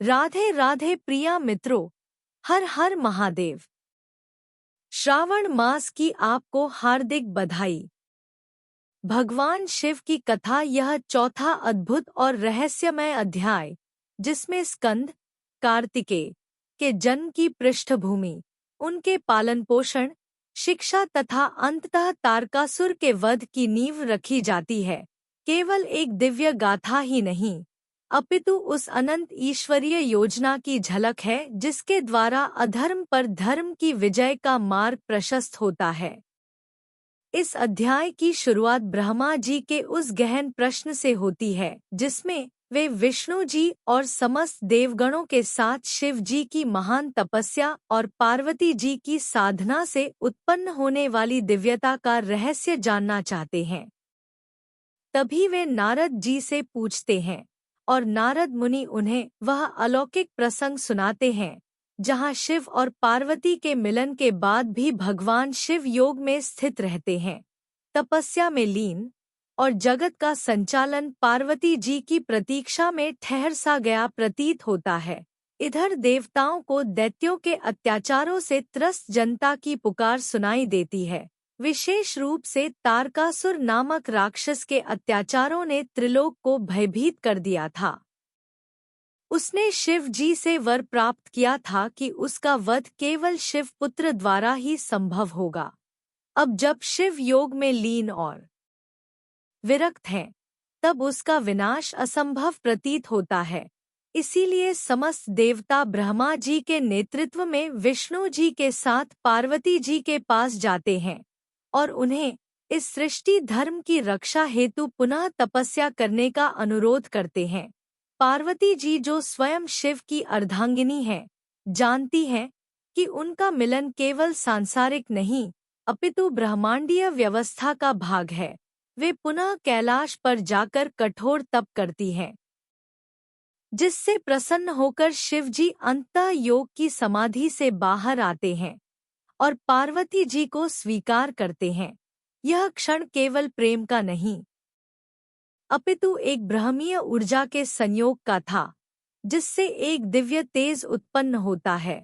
राधे राधे प्रिया मित्रों, हर हर महादेव। श्रावण मास की आपको हार्दिक बधाई। भगवान शिव की कथा यह चौथा अद्भुत और रहस्यमय अध्याय, जिसमें स्कंद, कार्तिकेय के जन्म की पृष्ठभूमि, उनके पालन पोषण, शिक्षा तथा अंततः तारकासुर के वध की नींव रखी जाती है, केवल एक दिव्य गाथा ही नहीं, अपितु उस अनंत ईश्वरीय योजना की झलक है जिसके द्वारा अधर्म पर धर्म की विजय का मार्ग प्रशस्त होता है। इस अध्याय की शुरुआत ब्रह्मा जी के उस गहन प्रश्न से होती है जिसमें वे विष्णु जी और समस्त देवगणों के साथ शिव जी की महान तपस्या और पार्वती जी की साधना से उत्पन्न होने वाली दिव्यता का रहस्य जानना चाहते हैं। तभी वे नारद जी से पूछते हैं और नारद मुनि उन्हें वह अलौकिक प्रसंग सुनाते हैं जहां शिव और पार्वती के मिलन के बाद भी भगवान शिव योग में स्थित रहते हैं, तपस्या में लीन, और जगत का संचालन पार्वती जी की प्रतीक्षा में ठहर सा गया प्रतीत होता है। इधर देवताओं को दैत्यों के अत्याचारों से त्रस्त जनता की पुकार सुनाई देती है। विशेष रूप से तारकासुर नामक राक्षस के अत्याचारों ने त्रिलोक को भयभीत कर दिया था। उसने शिव जी से वर प्राप्त किया था कि उसका वध केवल शिव पुत्र द्वारा ही संभव होगा। अब जब शिव योग में लीन और विरक्त हैं, तब उसका विनाश असंभव प्रतीत होता है। इसीलिए समस्त देवता ब्रह्मा जी के नेतृत्व में विष्णु जी के साथ पार्वती जी के पास जाते हैं और उन्हें इस सृष्टि धर्म की रक्षा हेतु पुनः तपस्या करने का अनुरोध करते हैं। पार्वती जी, जो स्वयं शिव की अर्धांगिनी हैं, जानती हैं कि उनका मिलन केवल सांसारिक नहीं अपितु ब्रह्मांडीय व्यवस्था का भाग है। वे पुनः कैलाश पर जाकर कठोर तप करती हैं, जिससे प्रसन्न होकर शिवजी अंततः योग की समाधि से बाहर आते हैं और पार्वती जी को स्वीकार करते हैं। यह क्षण केवल प्रेम का नहीं अपितु एक ब्रह्मीय ऊर्जा के संयोग का था, जिससे एक दिव्य तेज उत्पन्न होता है।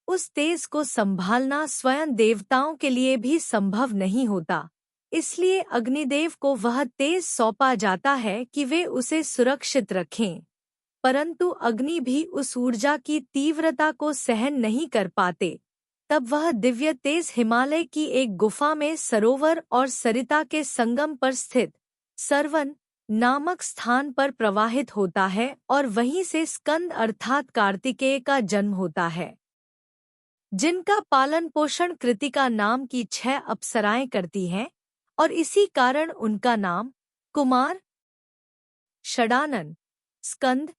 उस तेज को संभालना स्वयं देवताओं के लिए भी संभव नहीं होता, इसलिए अग्निदेव को वह तेज सौंपा जाता है कि वे उसे सुरक्षित रखें। परंतु अग्नि भी उस ऊर्जा की तीव्रता को सहन नहीं कर पाते। तब वह दिव्य तेज हिमालय की एक गुफा में सरोवर और सरिता के संगम पर स्थित सरवन नामक स्थान पर प्रवाहित होता है और वहीं से स्कंद अर्थात कार्तिकेय का जन्म होता है, जिनका पालन पोषण कृतिका नाम की 6 अप्सराएं करती हैं और इसी कारण उनका नाम कुमार, षडानन, स्कंद,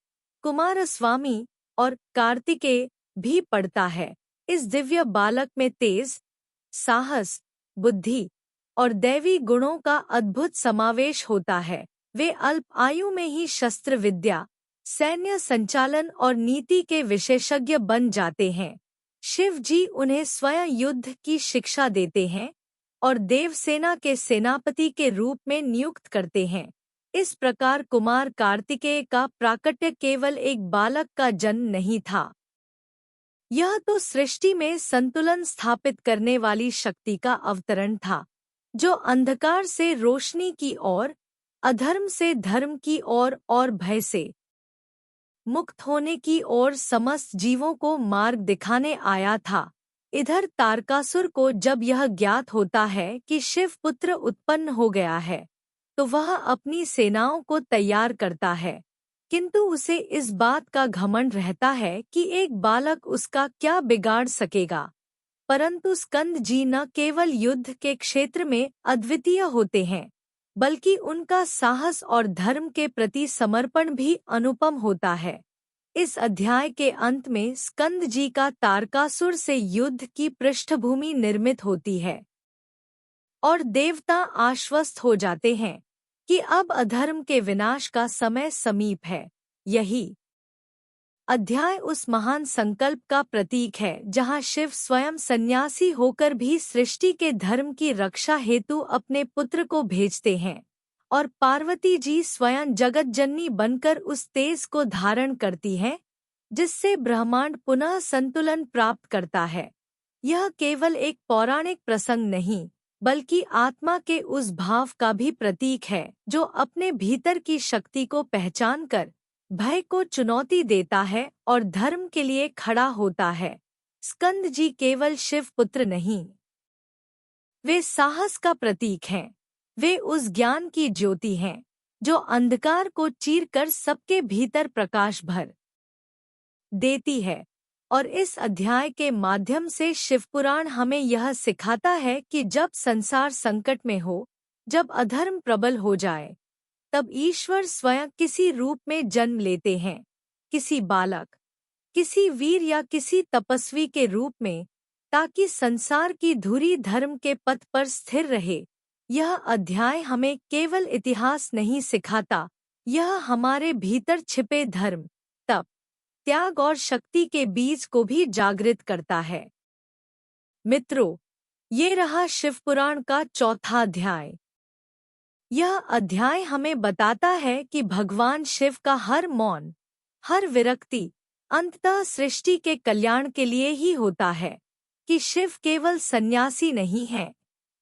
कुमारस्वामी और कार्तिकेय भी पड़ता है। इस दिव्य बालक में तेज, साहस, बुद्धि और दैवी गुणों का अद्भुत समावेश होता है। वे अल्प आयु में ही शस्त्र विद्या, सैन्य संचालन और नीति के विशेषज्ञ बन जाते हैं। शिव जी उन्हें स्वयं युद्ध की शिक्षा देते हैं और देवसेना के सेनापति के रूप में नियुक्त करते हैं। इस प्रकार कुमार कार्तिकेय का प्राकट्य केवल एक बालक का जन्म नहीं था, यह तो सृष्टि में संतुलन स्थापित करने वाली शक्ति का अवतरण था, जो अंधकार से रोशनी की ओर, अधर्म से धर्म की ओर और भय से मुक्त होने की ओर समस्त जीवों को मार्ग दिखाने आया था। इधर तारकासुर को जब यह ज्ञात होता है कि शिव पुत्र उत्पन्न हो गया है, तो वह अपनी सेनाओं को तैयार करता है, किंतु उसे इस बात का घमंड रहता है कि एक बालक उसका क्या बिगाड़ सकेगा। परंतु स्कंद जी न केवल युद्ध के क्षेत्र में अद्वितीय होते हैं, बल्कि उनका साहस और धर्म के प्रति समर्पण भी अनुपम होता है। इस अध्याय के अंत में स्कंद जी का तारकासुर से युद्ध की पृष्ठभूमि निर्मित होती है और देवता आश्वस्त हो जाते हैं कि अब अधर्म के विनाश का समय समीप है। यही अध्याय उस महान संकल्प का प्रतीक है जहां शिव स्वयं सन्यासी होकर भी सृष्टि के धर्म की रक्षा हेतु अपने पुत्र को भेजते हैं और पार्वती जी स्वयं जगतजननी बनकर उस तेज को धारण करती हैं, जिससे ब्रह्मांड पुनः संतुलन प्राप्त करता है। यह केवल एक पौराणिक प्रसंग नहीं, बल्कि आत्मा के उस भाव का भी प्रतीक है जो अपने भीतर की शक्ति को पहचानकर भय को चुनौती देता है और धर्म के लिए खड़ा होता है। स्कंद जी केवल शिव पुत्र नहीं, वे साहस का प्रतीक हैं। वे उस ज्ञान की ज्योति हैं जो अंधकार को चीरकर सबके भीतर प्रकाश भर देती है। और इस अध्याय के माध्यम से शिवपुराण हमें यह सिखाता है कि जब संसार संकट में हो, जब अधर्म प्रबल हो जाए, तब ईश्वर स्वयं किसी रूप में जन्म लेते हैं, किसी बालक, किसी वीर या किसी तपस्वी के रूप में, ताकि संसार की धुरी धर्म के पथ पर स्थिर रहे। यह अध्याय हमें केवल इतिहास नहीं सिखाता, यह हमारे भीतर छिपे धर्म, तप, त्याग और शक्ति के बीज को भी जागृत करता है। मित्रों, ये रहा शिवपुराण का चौथा अध्याय। यह अध्याय हमें बताता है कि भगवान शिव का हर मौन, हर विरक्ति अंततः सृष्टि के कल्याण के लिए ही होता है, कि शिव केवल सन्यासी नहीं हैं,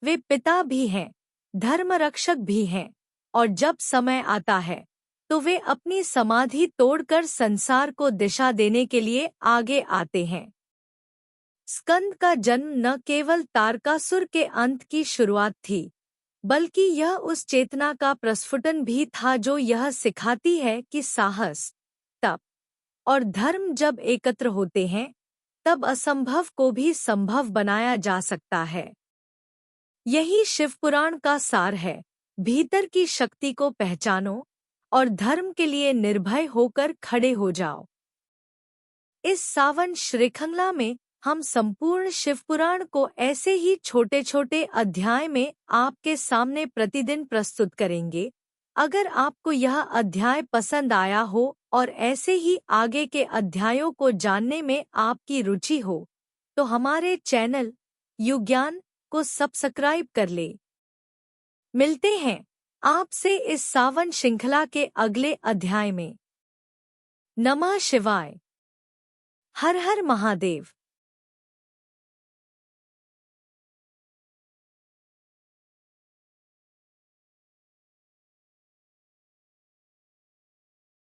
वे पिता भी हैं, धर्मरक्षक भी हैं, और जब समय आता है तो वे अपनी समाधि तोड़कर संसार को दिशा देने के लिए आगे आते हैं। स्कंद का जन्म न केवल तारकासुर के अंत की शुरुआत थी, बल्कि यह उस चेतना का प्रस्फुटन भी था जो यह सिखाती है कि साहस, तप और धर्म जब एकत्र होते हैं, तब असंभव को भी संभव बनाया जा सकता है। यही शिवपुराण का सार है। भीतर की शक्ति को पहचानो और धर्म के लिए निर्भय होकर खड़े हो जाओ। इस सावन श्रृंखला में हम संपूर्ण शिवपुराण को ऐसे ही छोटे छोटे अध्याय में आपके सामने प्रतिदिन प्रस्तुत करेंगे। अगर आपको यह अध्याय पसंद आया हो और ऐसे ही आगे के अध्यायों को जानने में आपकी रुचि हो, तो हमारे चैनल युज्ञान को सब्सक्राइब कर ले। मिलते हैं आपसे इस सावन श्रृंखला के अगले अध्याय में। नमः शिवाय। हर हर महादेव।